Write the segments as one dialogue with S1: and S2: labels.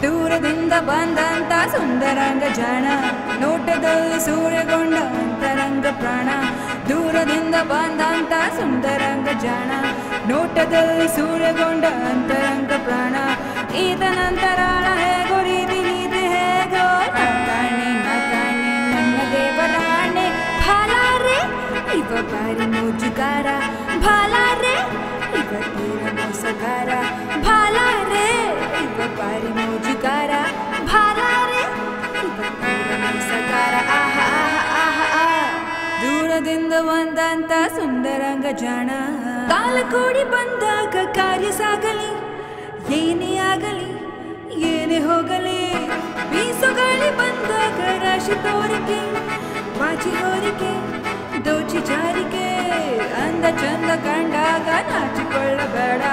S1: ದೂರದಿಂದ ಬಂದಂತ ಸುಂದರಂಗ ಜಾಣ ನೋಟದಲ್ಲಿ ಸೂರ್ಯಗೊಂಡ ಅಂತರಂಗ ಪ್ರಾಣ ದೂರದಿಂದ ಬಂದಂತ ಸುಂದರಂಗ ಜಾಣ ನೋಟದಲ್ಲಿ ಸೂರ್ಯಗೊಂಡ ಅಂತರಂಗ ಪ್ರಾಣ ಈತ ನಂತರ ಹೇಗೋ ರೀತಿ ನೀತಿ ಹೇಗೋ ನಕಾಣೆ ನನ್ನ ದೇವರಾಣೆ ಭಾಲಾರೆ ಇವ ಬಾರಿ ಮೋಜುಗಾರ ಭಾಲಾರೆ ಇವ ತೀರ ಮೋಸಗಾರ ಭಾಲಾರೆ ಇವ ಬಾರಿ ಮೋಜುಗಾರ ಭಾಲಾರೆ ಇವ ತೀರ ಮೋಸಗಾರ ಆಹಾ ಆಹಾ ಆಹಾ ದೂರದಿಂದ ಬಂದಂತ ಸುಂದರಂಗ ಜಾಣ ಕಾಲ ಕೂಡಿ ಬಂದಾಗ ಕಾರ್ಯ ಸಾಗಲಿ ಏನೇ ಆಗಲಿ ಏನೇ ಹೋಗಲಿ ಬೀಸುಗಾಳಿ ಬಂದಾಗ ರಾಶಿ ತೋರಿಕೆ ಬಾಚಿ ಹೋರಿಕೆ ದೋಚಿ ಜಾರಿಕೆ ಅಂದ ಚಂದ ಕಂಡಾಗ ನಾಚಿಕೊಳ್ಳಬೇಡ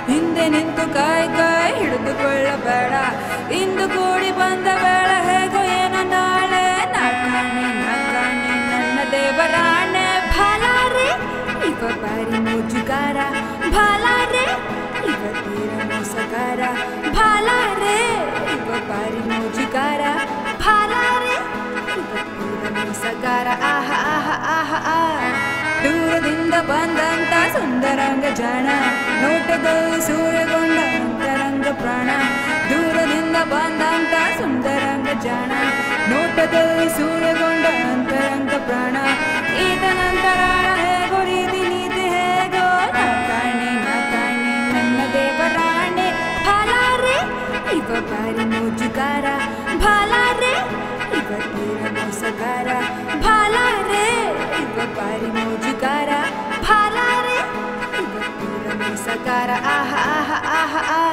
S1: ಹಿಂದೆ ನಿಂತು ಕಾಯಿ ಹಿಡಿದುಕೊಳ್ಳಬೇಡ ಇಂದು ಕೂಡಿ ಬಂದ ಬೇಡ ಹೇಗೋ ಏನೋ ನಾಳೆ ನಕಾಣೆ ನನ್ನ ದೇವರಾಣೆ ಭಾಲಾರೆ ಇವ ಬಾರಿ ಮೋಜುಗಾರ ಭಾಲಾರೆ ಇವ ತೀರ ಮೋಸಗಾರ ಭಾಲಾರೆ ಇವ ಬಾರಿ ಮೋಜುಗಾರ ಭಾಲಾರೆ ಇವ ತೀರ ಮೋಸಗಾರ ಆಹಾ ಆಹಾ ಆಹಾ ಆಹಾ ದೂರದಿಂದ ಬಂದಂತ ಸುಂದರಂಗ ಜಾಣ ನೋಟದಲ್ಲಿ ಸೂರ್ಯಗೊಂಡ ಅಂತರಂಗ ಪ್ರಾಣ ದೂರದಿಂದ ಬಂದಂತ ಸುಂದರಂಗ ಜಾಣ ನೋಟದಲ್ಲಿ ಸೂರ್ಯಗೊಂಡ ಅಂತರಂಗ ಪ್ರಾಣ ಈತ ನಂತರ ಹೇಗೋ ರೀತಿ ನೀತಿ ಹೇಗೋ ನಕಾಣೆ ನನ್ನ ದೇವರಾಣೆ ಭಾಲಾರೆ ಇವ ಬಾರಿ ಮೋಜುಗಾರ ಭಾಲಾರೆ ಇವ ತೀರ ಮೋಸಗಾರ ಭಾಲಾರೆ ಇವ ಬಾರಿ ಮೋಜುಗಾರ ಭಾಲಾರೆ ಇವ ತೀರ ಮೋಸಗಾರ ಆಹಾ ಆಹಾ ಆಹಾ ಆಹಾ